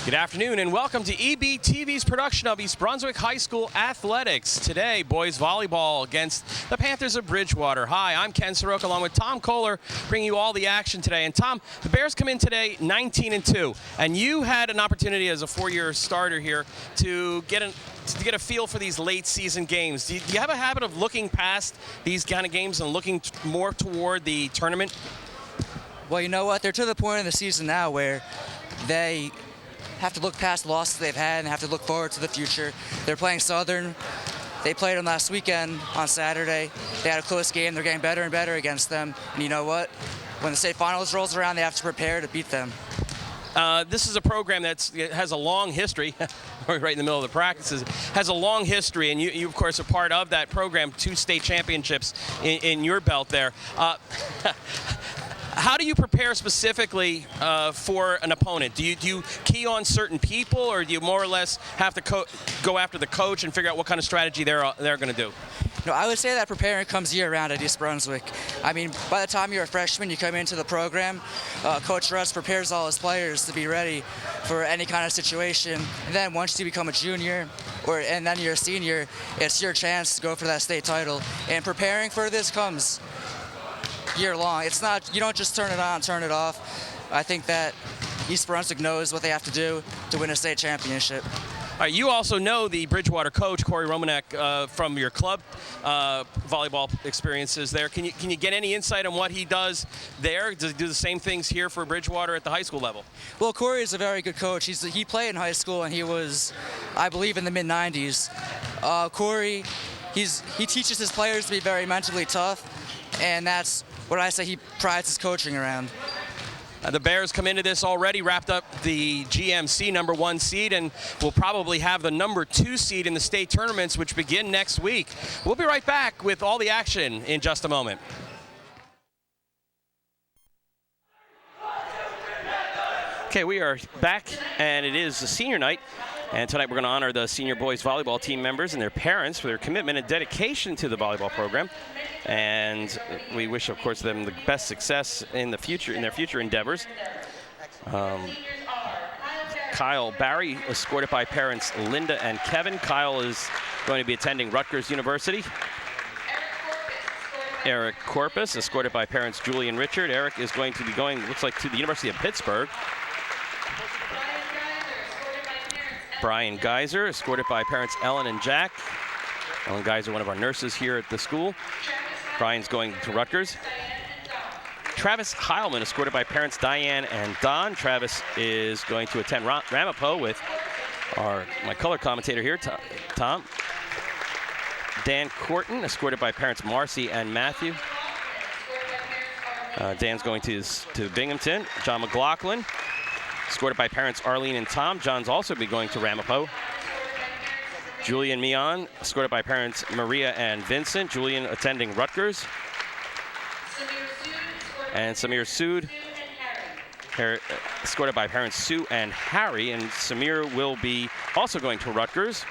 Good afternoon and welcome to EBTV's production of East Brunswick High School Athletics. Today, boys volleyball against the Panthers of Bridgewater. Hi, I'm Ken Saroka along with Tom Kohler, bringing you all the action today. And Tom, the Bears come in today 19-2, and you had an opportunity as a four-year starter here to get a feel for these late season games. Do you have a habit of looking past these kind of games and looking more toward the tournament? Well, you know what? They're to the point in the season now where they have to look past the losses they've had and have to look forward to the future. They're playing Southern. They played them last weekend on Saturday. They had a close game. They're getting better and better against them. And you know what? When the state finals rolls around, they have to prepare to beat them. This is a program that has a long history. Right in the middle of the practices, has a long history, and you of course, are part of that program. 2 state championships in your belt there. How do you prepare specifically for an opponent? Do you key on certain people, or do you more or less have to go after the coach and figure out what kind of strategy they're going to do? No, I would say that preparing comes year-round at East Brunswick. I mean, by the time you're a freshman, you come into the program, Coach Russ prepares all his players to be ready for any kind of situation. And then once you become a junior, and then you're a senior, it's your chance to go for that state title. And preparing for this comes year-long. It's not, you don't just turn it on, turn it off. I think that East Brunswick knows what they have to do to win a state championship. All right, you also know the Bridgewater coach, Corey Romanek, from your club volleyball experiences there. Can you get any insight on what he does there? Does he do the same things here for Bridgewater at the high school level? Well, Corey is a very good coach. He played in high school, and he was, I believe, in the mid-90s. Corey, he teaches his players to be very mentally tough, and that's what I say he prides his coaching around. The Bears come into this already, wrapped up the GMC #1 seed, and will probably have the #2 seed in the state tournaments, which begin next week. We'll be right back with all the action in just a moment. Okay, we are back, and it is the senior night. And tonight we're going to honor the senior boys volleyball team members and their parents for their commitment and dedication to the volleyball program. And we wish, of course, them the best success in the future, in their future endeavors. Kyle Barry, escorted by parents Linda and Kevin. Kyle is going to be attending Rutgers University. Eric Corpus, escorted by parents Julie and Richard. Eric is going to be going, looks like, to the University of Pittsburgh. Brian Geiser, escorted by parents Ellen and Jack. Ellen Geiser, one of our nurses here at the school. Brian's going to Rutgers. Travis Heilman, escorted by parents Diane and Don. Travis is going to attend Ramapo with my color commentator here, Tom. Dan Corton, escorted by parents Marcy and Matthew. Dan's going to Binghamton. John McLaughlin, escorted by parents Arlene and Tom. John's also be going to Ramapo. Julian Mion, escorted by parents Maria and Vincent. Julian attending Rutgers. And Samir Sood, escorted by parents Sue and Harry. And Samir will be also going to Rutgers.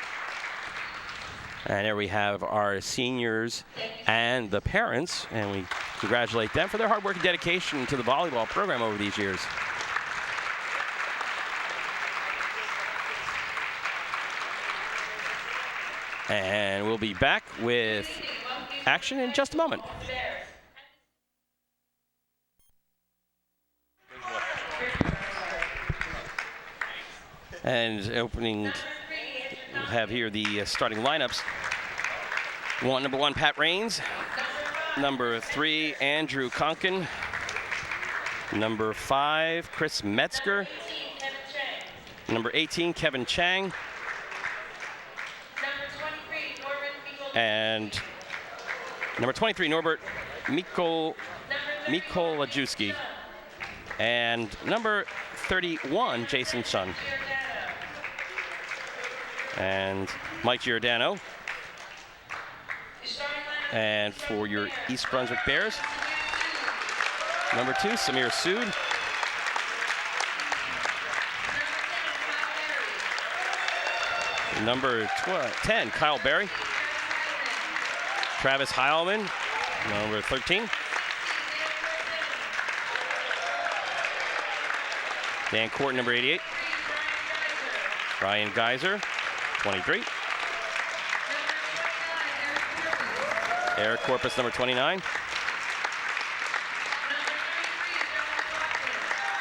And there we have our seniors and the parents. And we congratulate them for their hard work and dedication to the volleyball program over these years. And we'll be back with action in just a moment. And opening, we'll have here the starting lineups. Number 1, Pat Raines. Number 3, Andrew Conkin. Number 5, Chris Metzger. Number 18, Kevin Chang. And number 23, Norbert Mikolajewski. And number 31, Jason Chun. And Mike Giordano. And for your East Brunswick Bears, number 2, Samir Sood. Number 10, Kyle Barry. Travis Heilman, number 13. Dan Corton, number 88. Ryan Geyser, 23. Eric Corpus, number 29.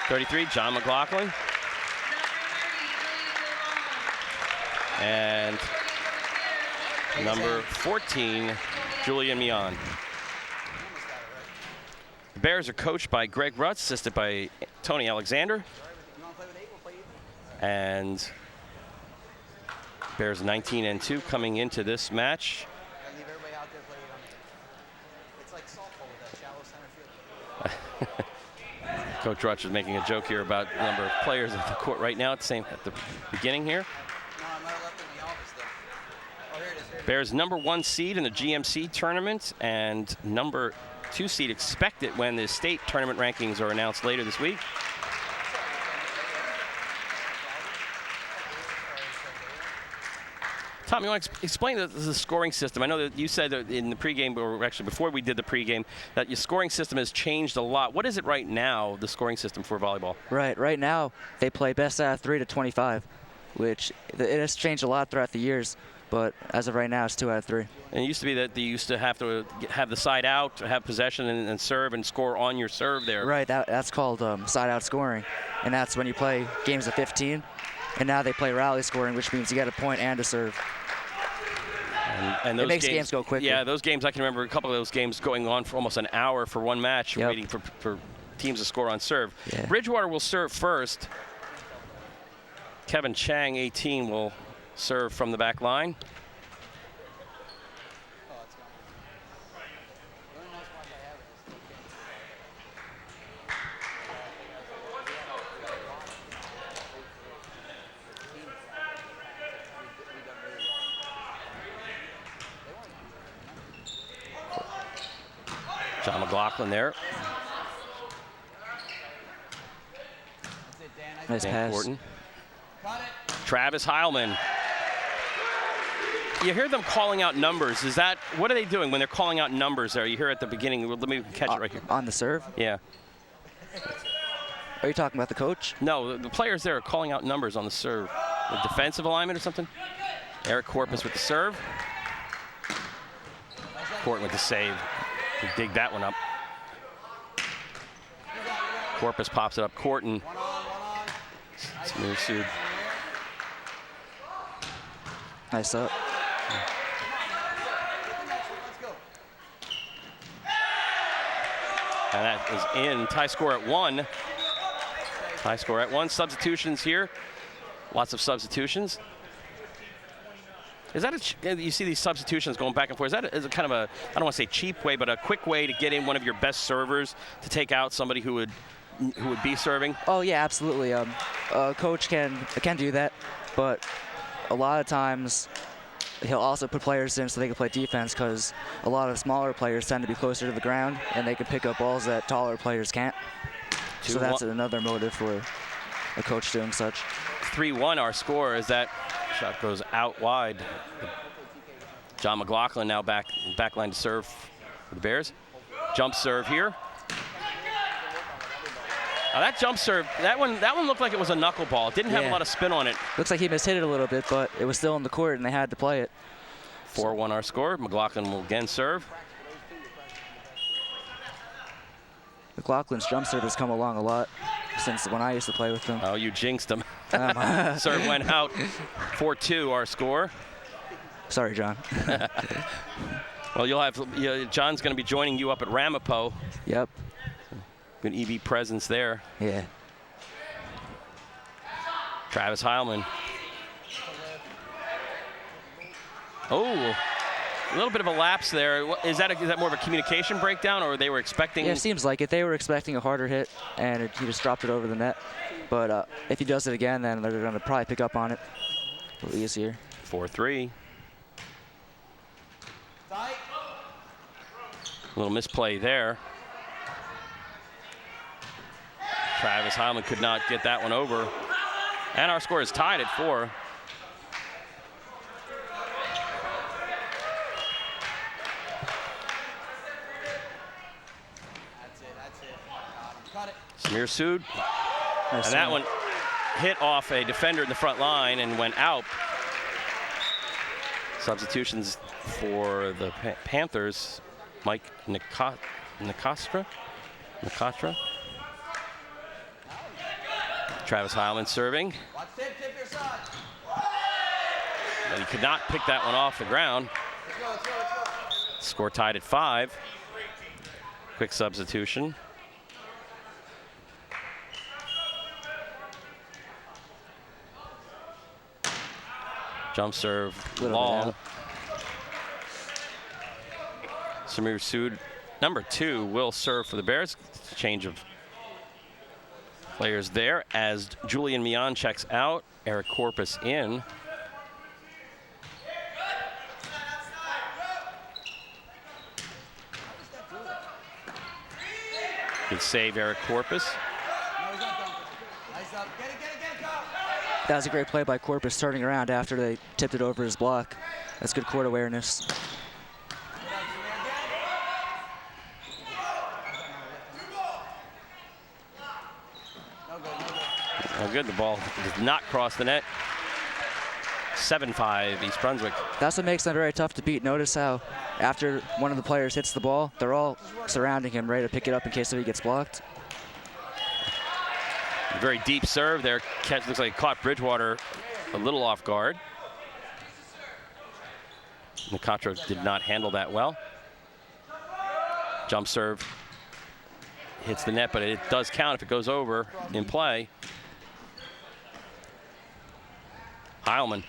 33, John McLaughlin. And number 14, Julian Mion. The Bears are coached by Greg Rutz, assisted by Tony Alexander. And Bears 19-2 coming into this match. Coach Rutz is making a joke here about the number of players at the court right now at the beginning here. Bears number 1 seed in the GMC tournament and number 2 seed expected when the state tournament rankings are announced later this week. Tom, you want to explain the scoring system? I know that you said that in the pregame, or actually before we did the pregame, that your scoring system has changed a lot. What is it right now, the scoring system for volleyball? Right now they play best out of 3 to 25, which it has changed a lot throughout the years. But as of right now, it's 2 out of 3. And it used to be that they used to have the side out, have possession and serve and score on your serve there. Right, that's called side out scoring. And that's when you play games of 15. And now they play rally scoring, which means you got a point and a serve. And those it makes games go quicker. Yeah, those games, I can remember a couple of those games going on for almost an hour for one match, yep. waiting for teams to score on serve. Yeah. Bridgewater will serve first. Kevin Chang, 18, will serve from the back line. John McLaughlin there. Nice pass. Horton. Travis Heilman. You hear them calling out numbers. Is that, what are they doing when they're calling out numbers there? You hear at the beginning, let me catch it right here. On the serve? Yeah. Are you talking about the coach? No, the players there are calling out numbers on the serve. The defensive alignment or something? Eric Corpus with the serve. Corton with the save. To dig that one up. Corpus pops it up. Corton. Smooth suit. Nice up. And that is in. Tie score at 1. Tie score at 1. Substitutions here. Lots of substitutions. Is that you see these substitutions going back and forth? Is it kind of a, I don't want to say cheap way, but a quick way to get in one of your best servers to take out somebody who would be serving? Oh yeah, absolutely. Coach can do that, but a lot of times he'll also put players in so they can play defense, because a lot of the smaller players tend to be closer to the ground and they can pick up balls that taller players can't. So that's another motive for a coach doing such. 3-1 our score as that shot goes out wide. John McLaughlin now back line to serve for the Bears. Jump serve here. Now that jump serve, that one looked like it was a knuckleball. It didn't have a lot of spin on it. Looks like he mishit it a little bit, but it was still in the court and they had to play it. 4-1 our score. McLaughlin will again serve. McLaughlin's jump serve has come along a lot since when I used to play with him. Oh, you jinxed him. Serve went out. 4-2 our score. Sorry, John. Well, John's going to be joining you up at Ramapo. Yep. Good EB presence there. Yeah. Travis Heilman. Oh, a little bit of a lapse there. Is that more of a communication breakdown, or they were expecting? Yeah, it seems like it. They were expecting a harder hit, and he just dropped it over the net. But if he does it again, then they're going to probably pick up on it a little easier. 4-3. A little misplay there. Travis Heilman could not get that one over. And our score is tied at 4. Samir Sood. Nice And that one, hit off a defender in the front line and went out. Substitutions for the Panthers, Mike Nicastra. Travis Heilman serving. And he could not pick that one off the ground. Score tied at 5. Quick substitution. Jump serve long. Samir Sood, number 2, will serve for the Bears. Change of players there as Julian Mian checks out. Eric Corpus in. Good save, Eric Corpus. That was a great play by Corpus, turning around after they tipped it over his block. That's good court awareness. Oh, good. The ball does not cross the net. 7-5 East Brunswick. That's what makes them very tough to beat. Notice how after one of the players hits the ball, they're all surrounding him, ready to pick it up in case he gets blocked. Very deep serve there. Catch looks like it caught Bridgewater a little off guard. Nicatra did not handle that well. Jump serve hits the net, but it does count if it goes over in play. Heilman.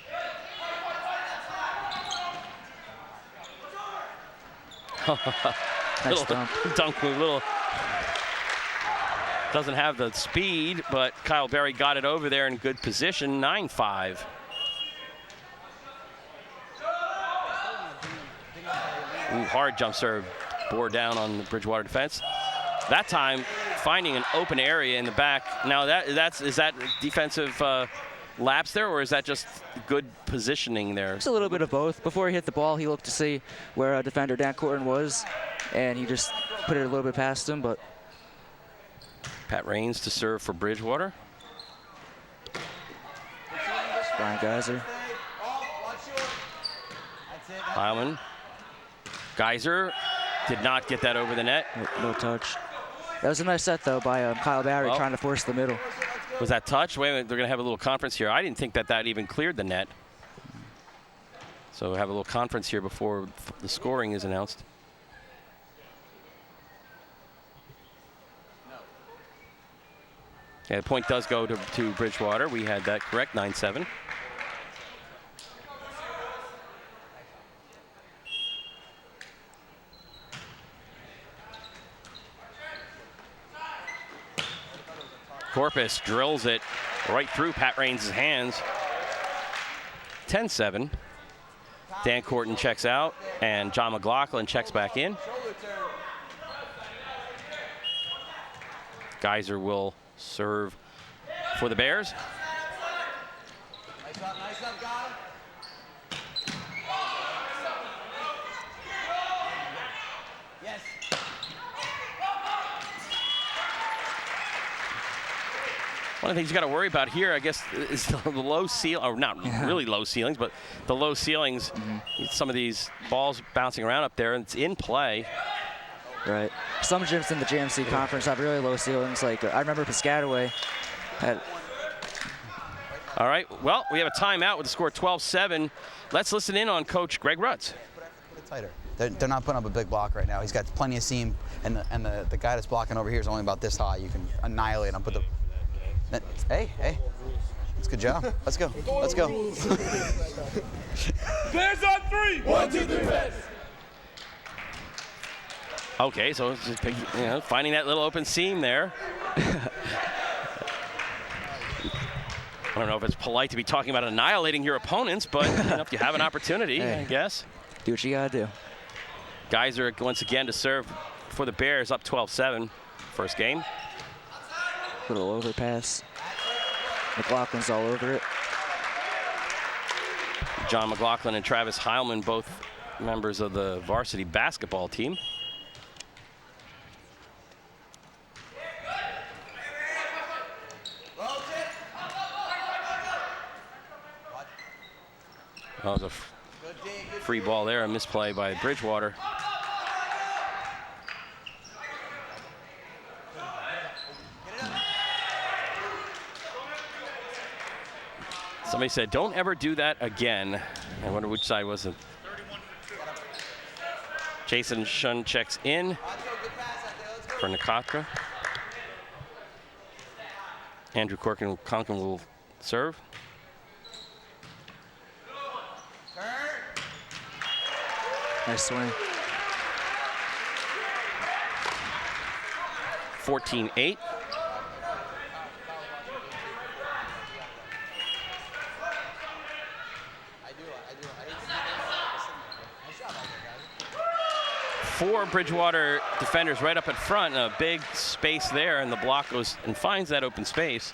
Nice dunk move, little. Doesn't have the speed, but Kyle Berry got it over there in good position. 9-5. Hard jump serve, bore down on the Bridgewater defense. That time, finding an open area in the back. Now is that defensive lapse there, or is that just good positioning there? It's a little bit of both. Before he hit the ball, he looked to see where defender Dan Corton was, and he just put it a little bit past him. But Pat Raines to serve for Bridgewater. Brian Geyser. Heilman. Geyser did not get that over the net. No touch. That was a nice set, though, by Kyle Barry trying to force the middle. Was that touch? Wait a minute, they're going to have a little conference here. I didn't think that even cleared the net. So we'll have a little conference here before the scoring is announced. Yeah, the point does go to Bridgewater. We had that correct, 9-7. Corpus drills it right through Pat Raines' hands. 10-7. Dan Corton checks out, and John McLaughlin checks back in. Geyser will serve for the Bears. Nice up, got him. Yes. One of the things you got to worry about here, I guess, is the low ceiling, or not really low ceilings, but the low ceilings. Some of these balls bouncing around up there, and it's in play. Right. Some gyms in the GMC conference have really low ceilings. Like I remember Piscataway had. All right. Well, we have a timeout with the score 12-7. Let's listen in on Coach Greg Rutz. Put it tighter. They're not putting up a big block right now. He's got plenty of seam, and the guy that's blocking over here is only about this high. You can annihilate him. Put the. Hey. That's a good job. Let's go. Bears on 3. 1, 2, 3, Bears. Okay, so it's just finding that little open seam there. I don't know if it's polite to be talking about annihilating your opponents, but if you have an opportunity, I guess. Do what you gotta do. Geyser once again to serve for the Bears, up 12-7. First game. Little overpass. McLaughlin's all over it. John McLaughlin and Travis Heilman, both members of the varsity basketball team. That was a free ball there, a misplay by Bridgewater. Somebody said, don't ever do that again. I wonder which side was it. Jason Shun checks in for Nakatra. Andrew Conklin will serve. Nice swing. 14-8. Four Bridgewater defenders right up at front, a big space there, and the block goes and finds that open space.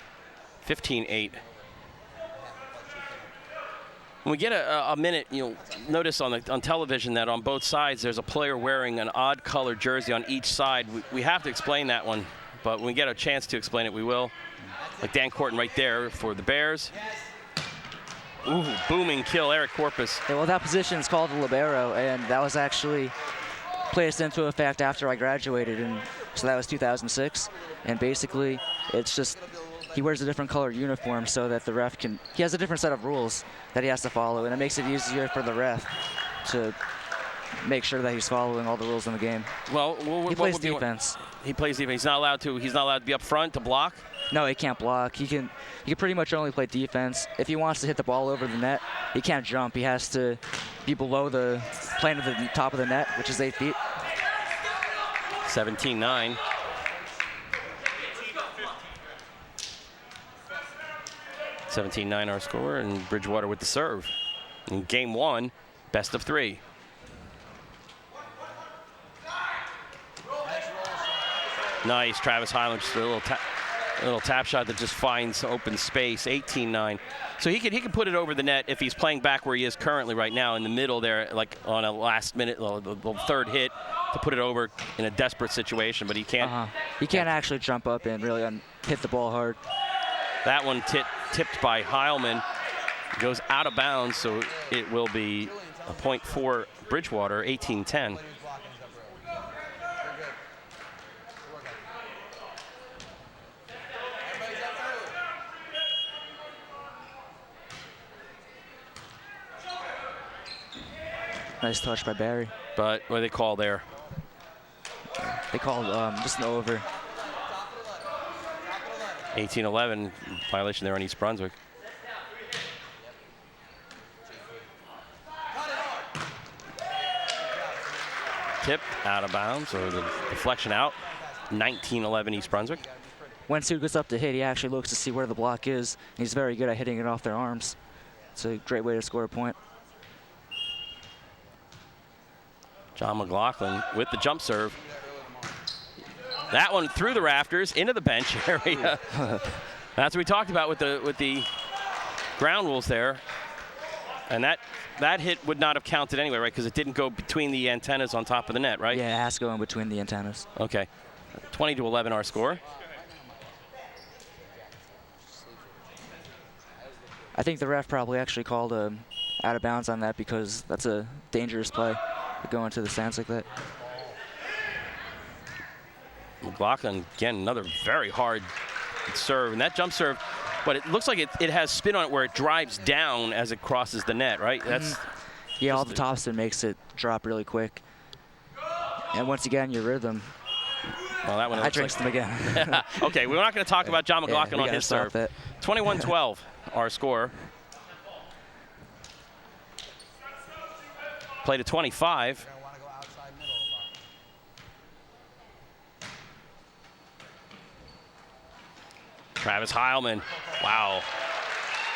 15-8. When we get a minute, you'll notice on television that on both sides there's a player wearing an odd colored jersey on each side. We have to explain that one, but when we get a chance to explain it, we will. Like Dan Corton right there for the Bears. Ooh, booming kill, Eric Corpus. Yeah, well, that position is called the libero, and that was actually placed into effect after I graduated, and so that was 2006. And basically, it's just he wears a different color uniform so that the ref can. He has a different set of rules that he has to follow, and it makes it easier for the ref to make sure that he's following all the rules in the game. Well, he plays defense. He plays defense. He's not allowed to. He's not allowed to be up front to block. No, he can't block. He can pretty much only play defense. If he wants to hit the ball over the net, he can't jump. He has to be below the plane of the top of the net, which is 8 feet. 17-9. Our score, and Bridgewater with the serve. In game one, best of 3. Nice, Travis Highland, just a little tap shot that just finds open space. 18-9. So he could put it over the net if he's playing back where he is currently right now in the middle there, like on a last minute, the third hit to put it over in a desperate situation, but he can't. He can't actually jump up and really hit the ball hard. That one tipped by Heilman, goes out of bounds, so it will be a point for Bridgewater, 18-10. Nice touch by Barry. But what do they call there? They called just an over. 18-11, violation there on East Brunswick. Tip out of bounds, or the deflection out. 19-11 East Brunswick. When Sue gets up to hit, he actually looks to see where the block is. He's very good at hitting it off their arms. It's a great way to score a point. John McLaughlin with the jump serve. That one through the rafters into the bench area. That's what we talked about with the ground rules there. And that hit would not have counted anyway, right? Because it didn't go between the antennas on top of the net, right? Yeah, it has to go in between the antennas. Okay. 20-11 our score. I think the ref probably actually called out of bounds on that because that's a dangerous play to go into the stands like that. McLaughlin, again, another very hard serve. And that jump serve, but it looks like it has spin on it where it drives down as it crosses the net, right? That's yeah, all the topspin makes it drop really quick. And once again, your rhythm. Well, that one I drinks them again. Okay, we're not going to talk about John McLaughlin on his serve. 21-12, our score. Play to 25. Travis Heilman, wow.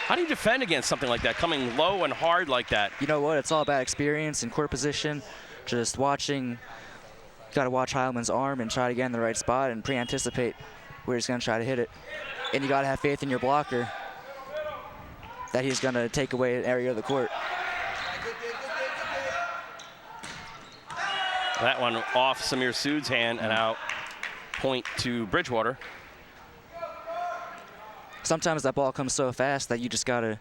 How do you defend against something like that, coming low and hard like that? You know what, it's all about experience and court position. Just watching, got to watch Heilman's arm and try to get in the right spot and pre-anticipate where he's going to try to hit it. And you got to have faith in your blocker that he's going to take away an area of the court. That one off Samir Sood's hand and out, point to Bridgewater. Sometimes that ball comes so fast that you just got to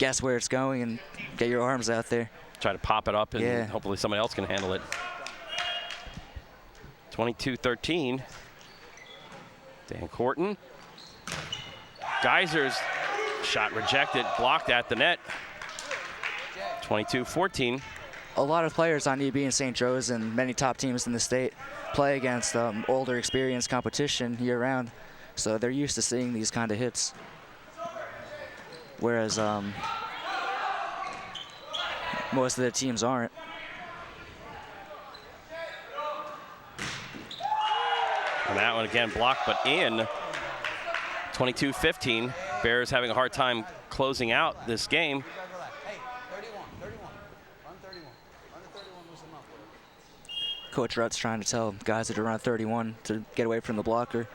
guess where it's going and get your arms out there. Try to pop it up, and hopefully somebody else can handle it. 22-13. Dan Corton. Geyser's shot rejected, blocked at the net. 22-14. A lot of players on EB and St. Joe's and many top teams in the state play against older, experienced competition year-round, so they're used to seeing these kind of hits. Whereas most of the teams aren't. And that one again blocked, but in. 22-15. Bears having a hard time closing out this game. Coach Rutt's trying to tell guys that are around 31 to get away from the blocker.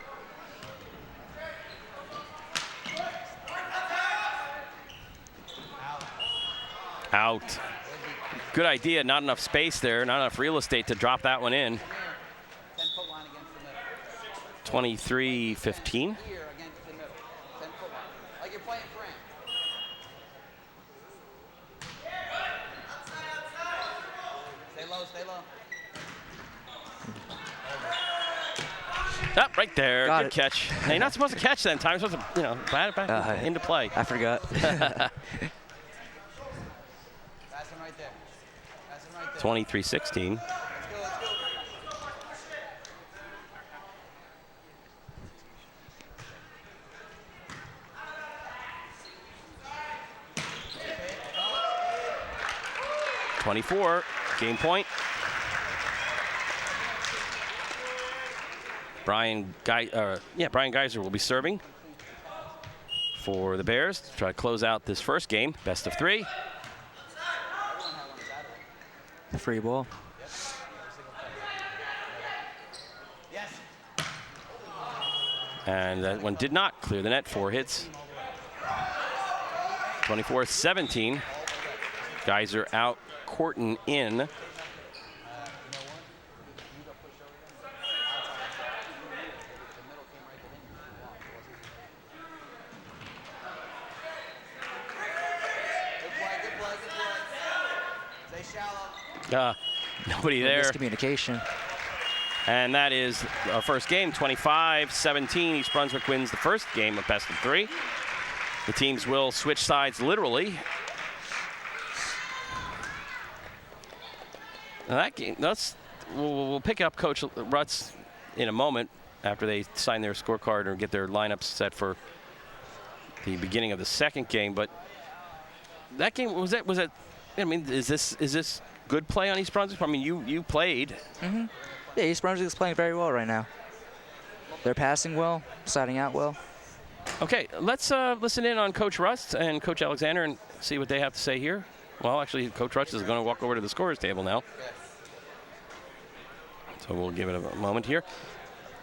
Out. Good idea, not enough space there, not enough real estate to drop that one in. 23-15. Up right there. Got Good it. catch. Now, you're not supposed to catch that in time. You're supposed to, bat it back into play. I forgot. 23-16. .24, game point. Brian Geyser will be serving for the Bears to try to close out this first game, best of 3. Free ball. And that one did not clear the net, 4 hits. 24-17. Geyser out, Corton in. Nobody there. Miscommunication. And that is our first game, 25-17. East Brunswick wins the first game of best of 3. The teams will switch sides literally. Now that game, we'll pick up Coach Rutt's in a moment after they sign their scorecard or get their lineups set for the beginning of the second game. But that game, was that? I mean, is this good play on East Brunswick? I mean, you played. Mm-hmm. Yeah, East Brunswick is playing very well right now. They're passing well, siding out well. Okay, let's listen in on Coach Rust and Coach Alexander and see what they have to say here. Well, actually, Coach Rust is going to walk over to the scorer's table now. So we'll give it a moment here.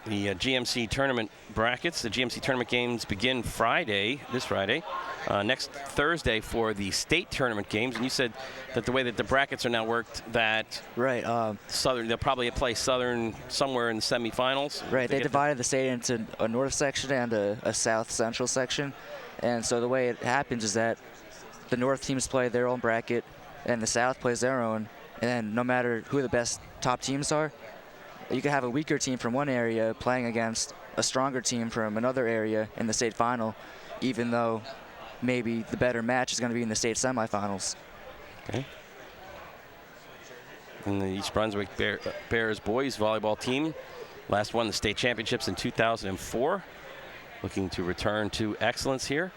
The GMC tournament brackets, the GMC tournament games begin this Friday, next Thursday for the state tournament games. And you said that the way that the brackets are now worked, that right, Southern, they'll probably play Southern somewhere in the semifinals. Right, they divided the state into a north section and a south central section. And so the way it happens is that the north teams play their own bracket and the south plays their own. And then no matter who the best top teams are, you could have a weaker team from one area playing against a stronger team from another area in the state final, even though maybe the better match is going to be in the state semifinals. Okay. And the East Brunswick Bears boys volleyball team last won the state championships in 2004, looking to return to excellence here.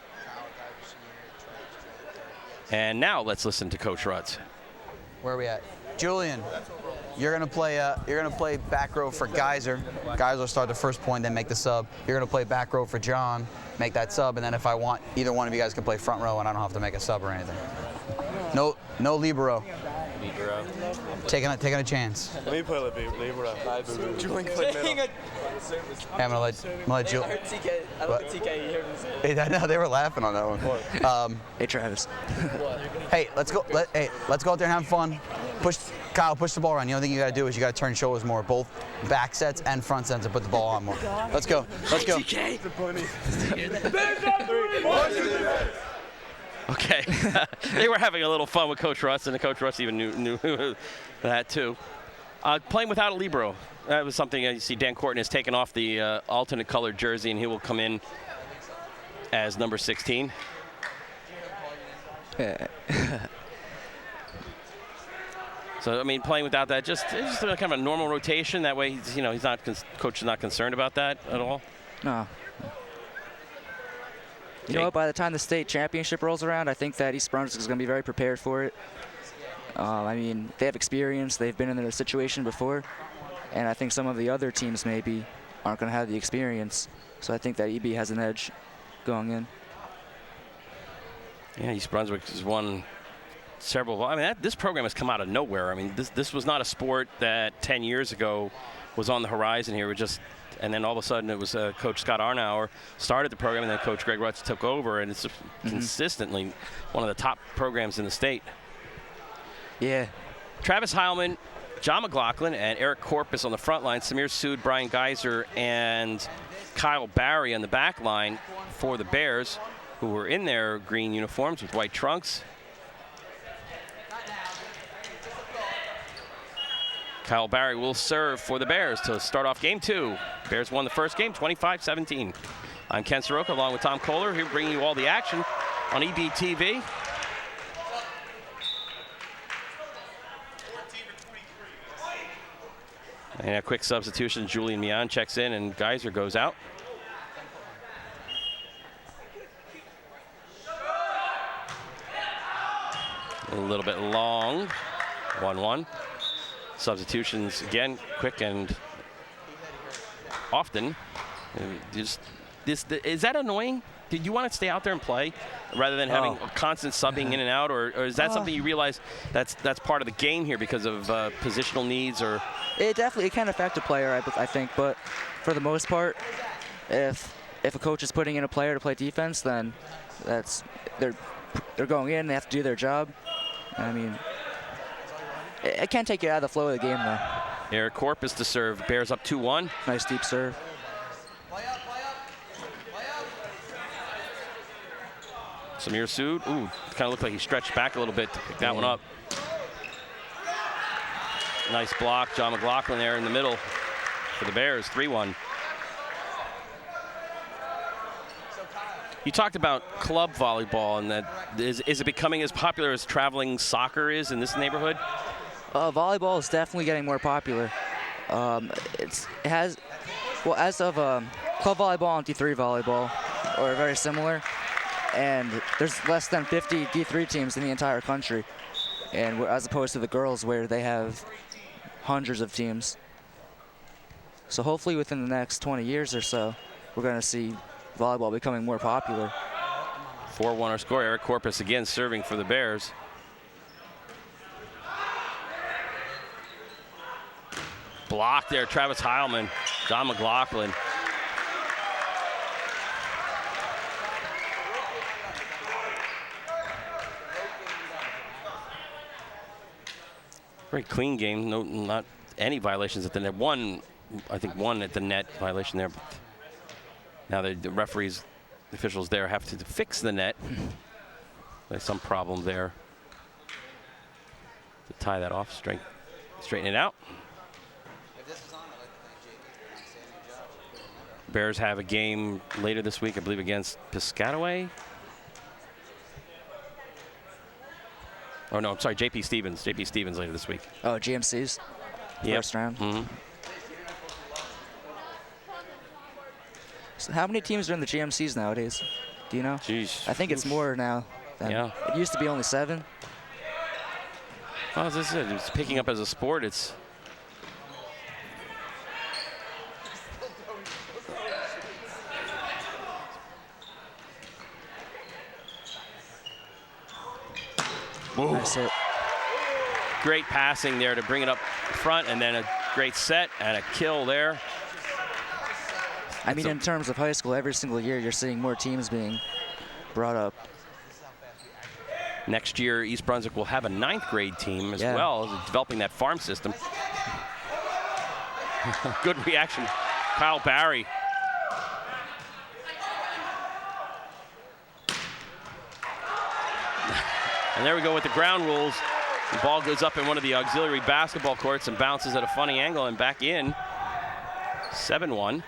And now let's listen to Coach Rutz. Where are we at? Julian, you're gonna play back row for Geyser. Geyser will start the first point, then make the sub. You're gonna play back row for John, make that sub, and then if I want, either one of you guys can play front row, and I don't have to make a sub or anything. No libero. Libero. Taking a chance. Let me play libero. Julian play middle. Hey, I'm gonna let Julian. I don't think TK, you heard me say it. Hey, I know they were laughing on that one. Hey, Travis. Hey, let's go. Let's go out there and have fun. Kyle, push the ball around. The only thing you got to do is you got to turn your shoulders more, both back sets and front sets, and put the ball on more. Let's go. Let's go. Okay. They were having a little fun with Coach Russ, and Coach Russ even knew that too. Playing without a libero. That was something you see Dan Corton has taken off the alternate colored jersey, and he will come in as number 16. So I mean, playing without that, just kind of a normal rotation. That way, he's not coach is not concerned about that at all. No. You know what? By the time the state championship rolls around, I think that East Brunswick is going to be very prepared for it. I mean, they have experience. They've been in a situation before, and I think some of the other teams maybe aren't going to have the experience. So I think that EB has an edge going in. Yeah, East Brunswick has won several. I mean, this program has come out of nowhere. I mean, this was not a sport that 10 years ago was on the horizon here. And then all of a sudden it was Coach Scott Arnauer started the program, and then Coach Greg Rutz took over, and it's consistently one of the top programs in the state. Yeah. Travis Heilman, John McLaughlin, and Eric Corpus on the front line. Samir Sood, Brian Geiser, and Kyle Barry on the back line for the Bears, who were in their green uniforms with white trunks. Kyle Barry will serve for the Bears to start off game 2. Bears won the first game, 25-17. I'm Ken Saroka along with Tom Kohler, here bringing you all the action on EBTV. And a quick substitution, Julian Mian checks in and Geiser goes out. A little bit long, 1-1. Substitutions again, quick and often. Is that annoying? Did you want to stay out there and play rather than having a constant subbing in and out, or is that something you realize that's part of the game here because of positional needs? Or it can affect a player, I think, but for the most part, if a coach is putting in a player to play defense, then they're going in, they have to do their job. I mean, it can't take you out of the flow of the game, though. Eric Corpus to serve. Bears up 2-1. Nice deep serve. Samir Sood. Ooh, kind of looked like he stretched back a little bit to pick that one up. Nice block. John McLaughlin there in the middle for the Bears. 3-1. You talked about club volleyball, and that is it becoming as popular as traveling soccer is in this neighborhood? Volleyball is definitely getting more popular. As of club volleyball and D3 volleyball are very similar, and there's less than 50 D3 teams in the entire country, and as opposed to the girls where they have hundreds of teams. So hopefully within the next 20 years or so, we're going to see volleyball becoming more popular. 4-1 our score. Eric Corpus again serving for the Bears. Blocked there, Travis Heilman, John McLaughlin. Very clean game, no, not any violations at the net. I think one at the net violation there. But now the referees, the officials there have to fix the net. There's some problem there to tie that off, straighten it out. Bears have a game later this week, I believe, against Piscataway. Oh, no, I'm sorry, JP Stevens. JP Stevens later this week. Oh, GMC's first round. Mm-hmm. So how many teams are in the GMCs nowadays? Do you know? Jeez. I think it's more now. It used to be only 7. Well, as I said, it's picking up as a sport. It's nice hit. Great passing there to bring it up front, and then a great set and a kill there. I mean, in terms of high school, every single year you're seeing more teams being brought up. Next year, East Brunswick will have a 9th grade team as well, developing that farm system. Good reaction. Kyle Barry. And there we go with the ground rules. The ball goes up in one of the auxiliary basketball courts and bounces at a funny angle and back in. 7-1.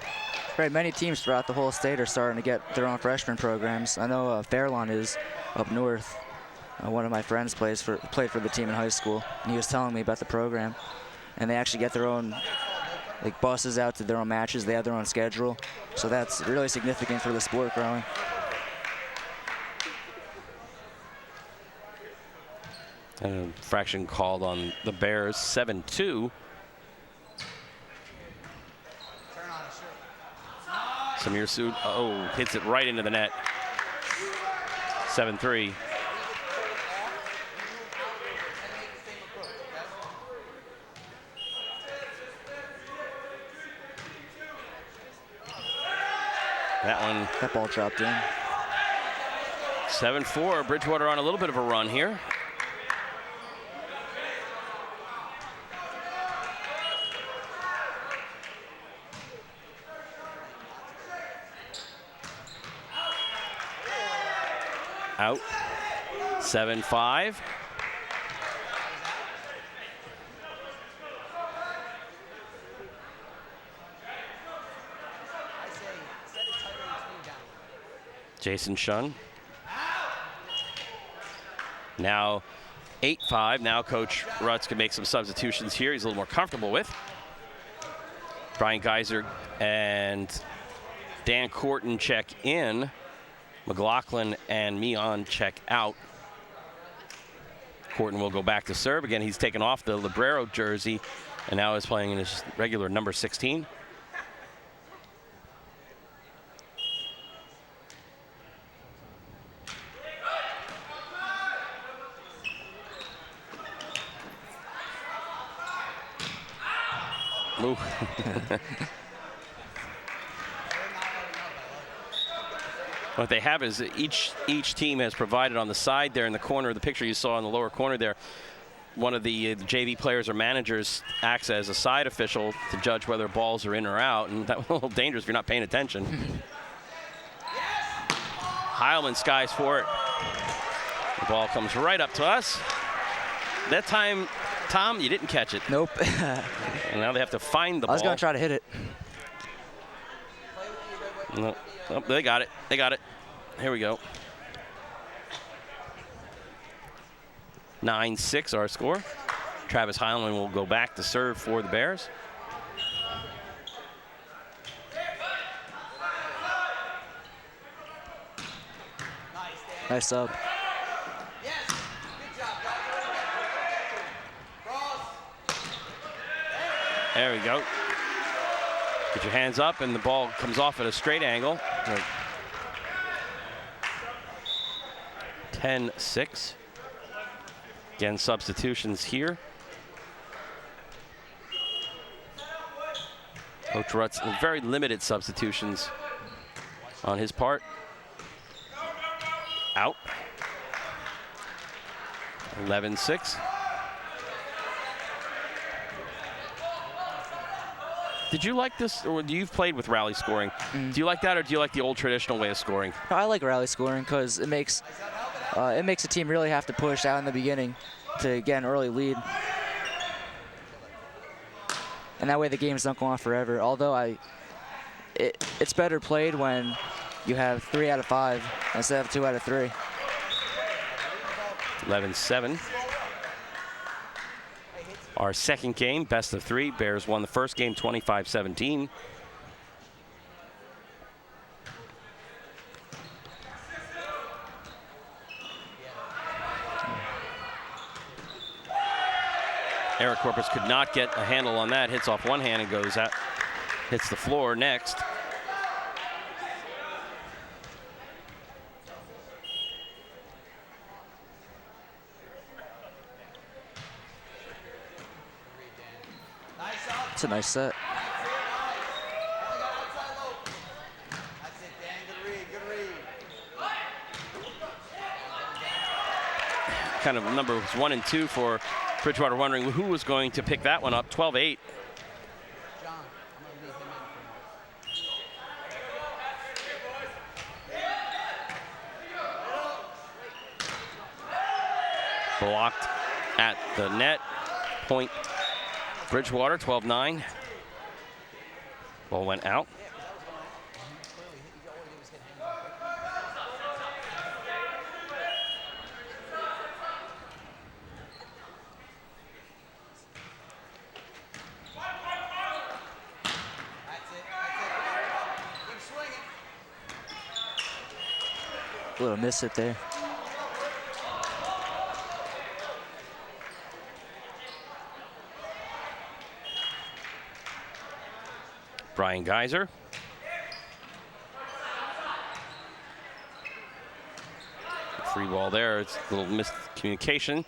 Right, many teams throughout the whole state are starting to get their own freshman programs. I know Fairlawn is up north. One of my friends played for the team in high school, and he was telling me about the program. And they actually get their own buses out to their own matches. They have their own schedule. So that's really significant for the sport growing. And fraction called on the Bears, 7-2. Samir Sood, hits it right into the net. 7-3. That ball dropped in. 7-4. Bridgewater on a little bit of a run here. Out. 7-5. Jason Shun. Now 8-5. Now Coach Rutz can make some substitutions here he's a little more comfortable with. Brian Geiser and Dan Corton check in. McLaughlin and Meon check out. Corton will go back to serve. Again, he's taken off the Librero jersey and now is playing in his regular number 16. Ooh. What they have is each team has provided on the side there in the corner, the picture you saw in the lower corner there, one of the JV players or managers acts as a side official to judge whether balls are in or out, and that's a little dangerous if you're not paying attention. Heilman skies for it. The ball comes right up to us. That time, Tom, you didn't catch it. Nope. And now they have to find the ball. I was going to try to hit it. No. Oh, they got it. They got it. Here we go. 9-6 our score. Travis Heilman will go back to serve for the Bears. Nice sub. There we go. Get your hands up, and the ball comes off at a straight angle. 10-6. Again, substitutions here. Coach Rutz, very limited substitutions on his part. Out. 11-6. Did you like this, or you've played with rally scoring? Do you like that, or do you like the old traditional way of scoring? I like rally scoring because it makes a team really have to push out in the beginning to get an early lead. And that way the games don't go on forever. Although it's better played when you have 3 out of 5 instead of 2 out of 3. 11-7. Our second game, best of 3. Bears won the first game 25-17. Eric Corpus could not get a handle on that. Hits off one hand and goes out. Hits the floor next. It's a nice set. Kind of numbers 1 and 2 for Bridgewater, wondering who was going to pick that one up. 12-8. blocked at the net. Point Bridgewater, 12-9. Ball went out. A little miss it there. Brian Geyser. Free ball there. It's a little miscommunication.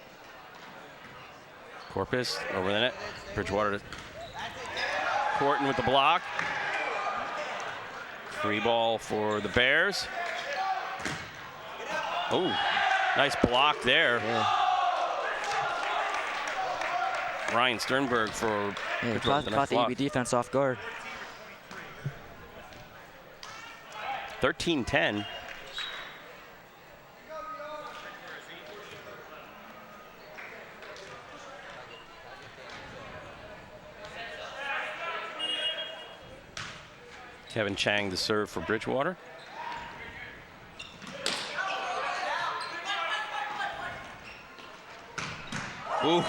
Corpus over the net. Bridgewater to Corton with the block. Free ball for the Bears. Oh, nice block there. Yeah. Ryan Sternberg for Caught the EB defense off guard. 13-10. Kevin Chang to serve for Bridgewater. Ooh,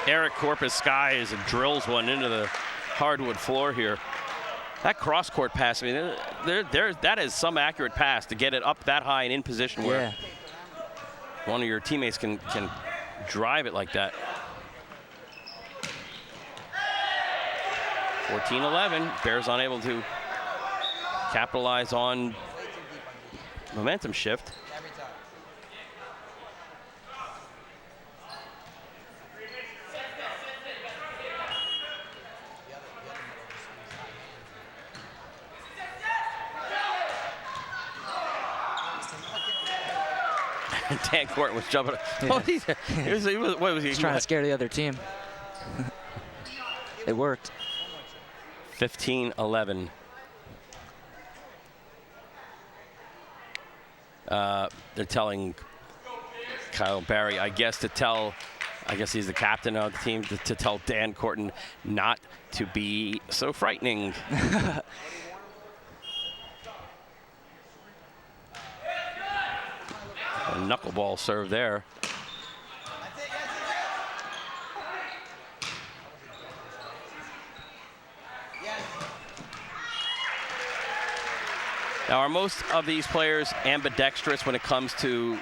Eric Corpus skies and drills one into the hardwood floor here. That cross-court pass, I mean, that is some accurate pass to get it up that high and in position where one of your teammates can drive it like that. 14-11, Bears unable to capitalize on momentum shift. Dan Corton was jumping. Yeah. Oh, what was he? He's trying to scare the other team. It worked. 15-11. They're telling Kyle Barry, I guess he's the captain of the team, to tell Dan Corton not to be so frightening. A knuckleball serve there. Now, are most of these players ambidextrous when it comes to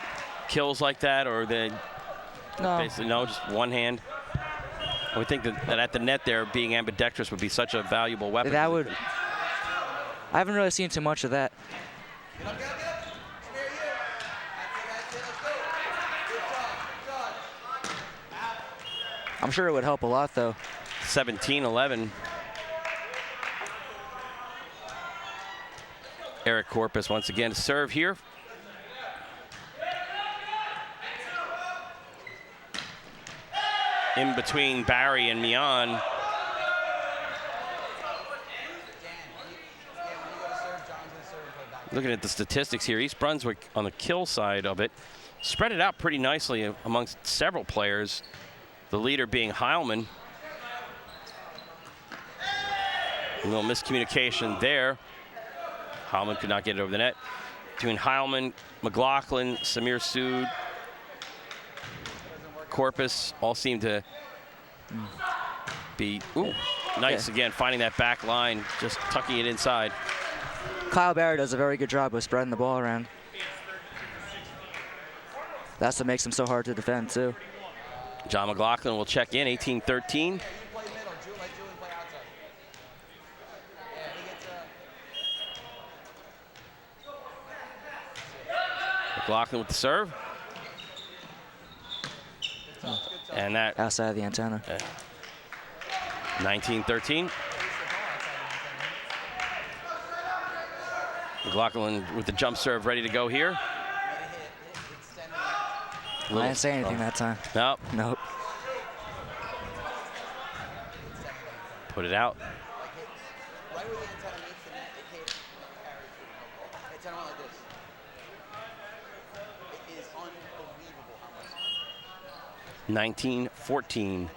kills like that, or they basically no, just one hand? I would think that at the net there, being ambidextrous would be such a valuable weapon. That would. I haven't really seen too much of that. I'm sure it would help a lot, though. 17-11. Eric Corpus once again to serve here. In between Barry and Mian. Looking at the statistics here, East Brunswick on the kill side of it spread it out pretty nicely amongst several players. The leader being Heilman. A little miscommunication there. Heilman could not get it over the net. Between Heilman, McLaughlin, Samir Sood, Corpus all seem to be nice again, finding that back line, just tucking it inside. Kyle Barrett does a very good job of spreading the ball around. That's what makes him so hard to defend, too. John McLaughlin will check in, 18-13. McLaughlin with the serve. And that outside of the antenna. 19-13. McLaughlin with the jump serve ready to go here. I didn't say anything that time. Nope. Nope. Put it out. Right where the antenna meets the net, it hit carry through. Antenna went like this. It is unbelievable how much. 19-14.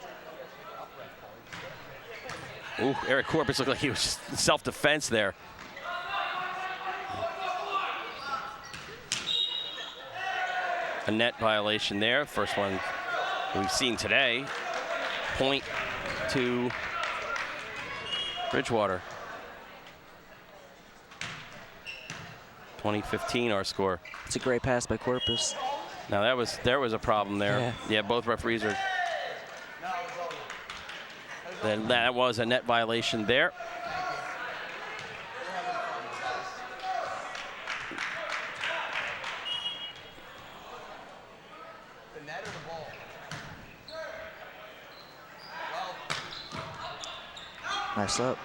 Ooh, Eric Corpus looked like he was just self-defense there. A net violation there. First one we've seen today. Point to Bridgewater. 20-15 our score. It's a great pass by Corpus. Now there was a problem there. Yeah, both referees are. Then that was a net violation there. The net or the ball? Nice up.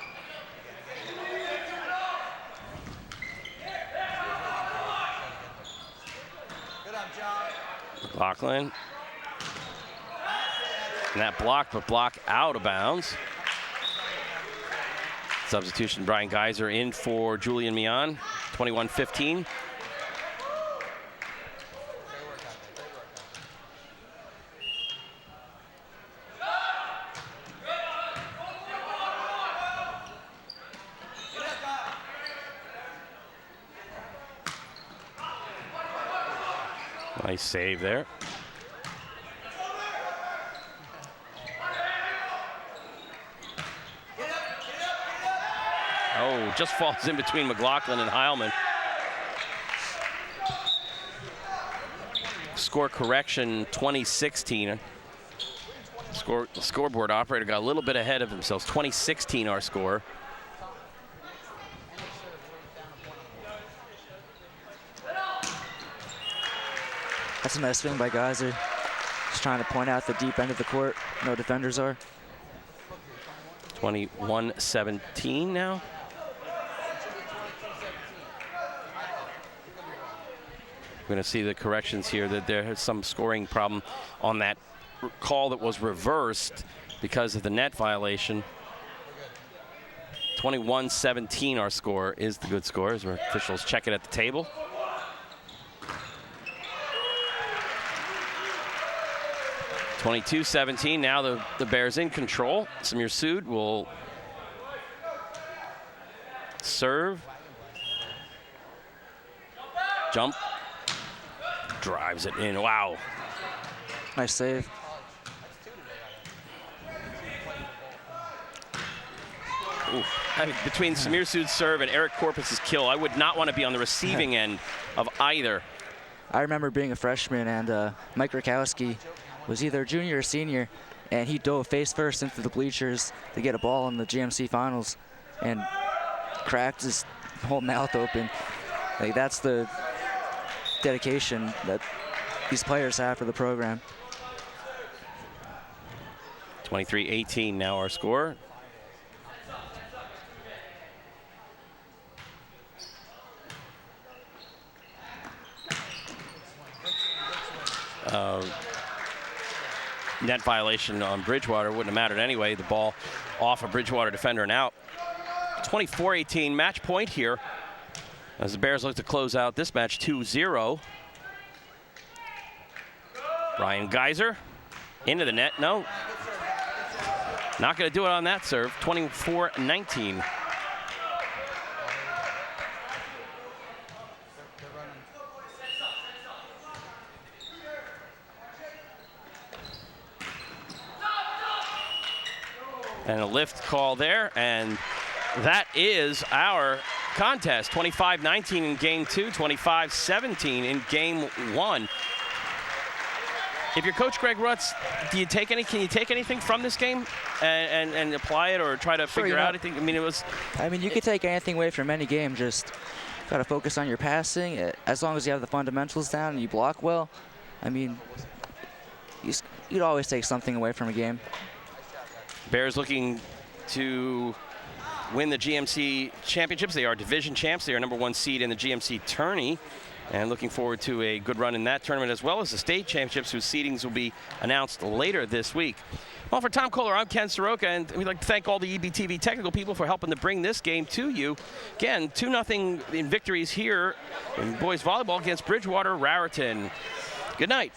Lachlan. And that block, but block out of bounds. Substitution, Brian Geiser in for Julian Mian, 21-15. Nice save there. Oh, just falls in between McLaughlin and Heilman. Score correction, 2016. The scoreboard operator got a little bit ahead of themselves. 2016 our score. That's a nice swing by Geiser. Just trying to point out the deep end of the court. No defenders are. 21-17 now. We're going to see the corrections here that there is some scoring problem on that call that was reversed because of the net violation. 21-17 our score is the good score as our officials check it at the table. (22-17) now the Bears in control. Samir Sood will serve. Jump. Drives it in. Wow. Nice save. Ooh. I mean, between Samir Sood's serve and Eric Corpus's kill, I would not want to be on the receiving end of either. I remember being a freshman, and Mike Rakowski was either a junior or senior, and he dove face first into the bleachers to get a ball in the GMC finals and cracked his whole mouth open. Like, that's the dedication that these players have for the program. 23-18 now our score. Net violation on Bridgewater wouldn't have mattered anyway. The ball off a Bridgewater defender and out. 24-18 match point here as the Bears look to close out this match 2-0. Brian Geiser into the net. No, not going to do it on that serve. 24-19. And a lift call there, and that is our contest. 25-19 in game 2, 25-17 in game 1. If you're Coach Greg Rutz, can you take anything from this game and apply it or try to figure out anything? I mean, you could take anything away from any game. Just got to focus on your passing. As long as you have the fundamentals down and you block well, I mean, you'd always take something away from a game. Bears looking to win the GMC championships. They are division champs. They are #1 seed in the GMC tourney, and looking forward to a good run in that tournament, as well as the state championships, whose seedings will be announced later this week. Well, for Tom Kohler, I'm Ken Saroka, and we'd like to thank all the EBTV technical people for helping to bring this game to you. Again, 2-0 in victories here in boys volleyball against Bridgewater Raritan. Good night.